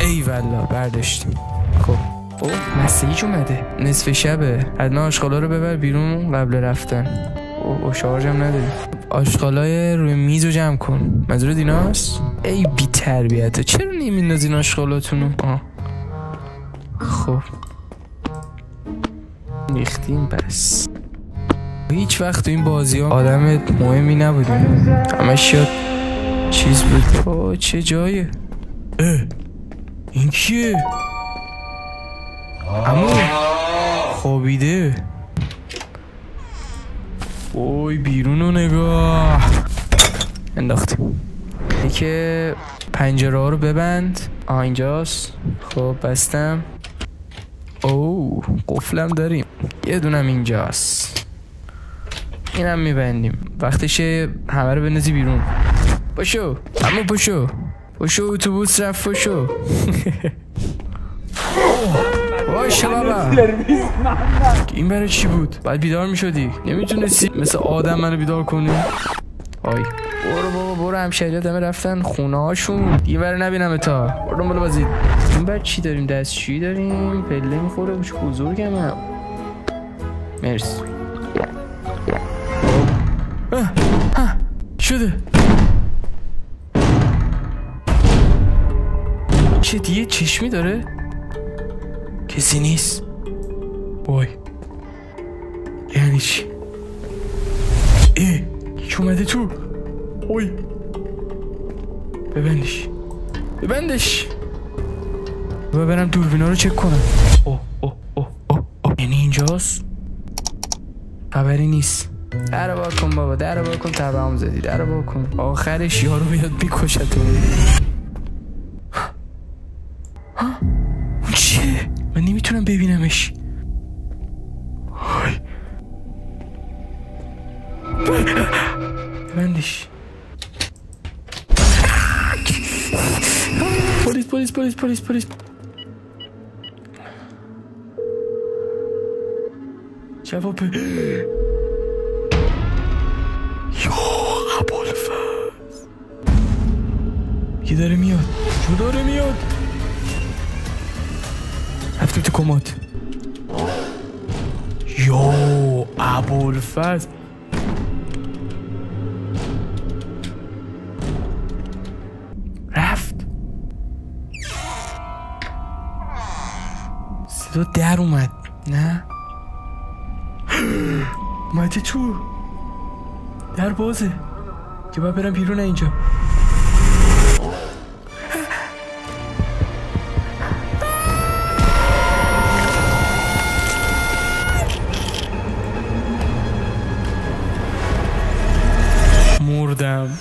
ای والله برداشتیم. خب اوه مسیج اومده، نصف شبه. حتما آشغالا رو ببر بیرون قبل رفتن. اوه شارژم نداری. آشغالای روی میز رو جمع کن. منظور دیناست؟ ای بی تربیته، چرا نمیندازین آشغالاتونو؟ خب ریختیم بس. هیچ وقت تو این بازی ها آدم مهمی نبودیم، همش یاد چیز بود. چه جایه؟ این کیه؟ عمو خوابیده. اوی بیرونو نگاه. انداختیم. که پنجره ها رو ببند. اینجاست. خب بستم. اوه قفلم داریم. یه دونم اینجاست. اینم میبندیم. وقتشه همه رو بندازی بیرون. پاشو اما پاشو اتوبوس رفت. پاشو باشه بابا. این برای چی بود؟ باید بیدار میشدی، نمیتونستی مثل آدم منو بیدار کنی. آی برو بابا برو. همشهری دمه رفتن خونه هاشون. این برای نبینم تا برو بالا بازید. این بر چی داریم؟ دستشویی داریم. پله میخوره بچه بزرگم هم. مرسی. شده چه دیگه چشمی داره؟ کسی نیست. وای یعنی چی؟ یکی اومده تو. وای ببندش. برم دوربینا رو چک کنم. اوه یعنی اینجاست؟ خبری نیست. در با کن بابا، در با کن. تبعهم زدی، در با کن. آخرش یارو بیاد بیکشتون. اون چیه؟ من نمیتونم ببینمش. ببندش. پلیس. جواب یا ابوالفضل یه داره میاد. رفتیم تو کمد. یا ابوالفضل رفت. صدا در اومد. نه اومده تو. در بازه که باید برم بیرون. اینجا مردم.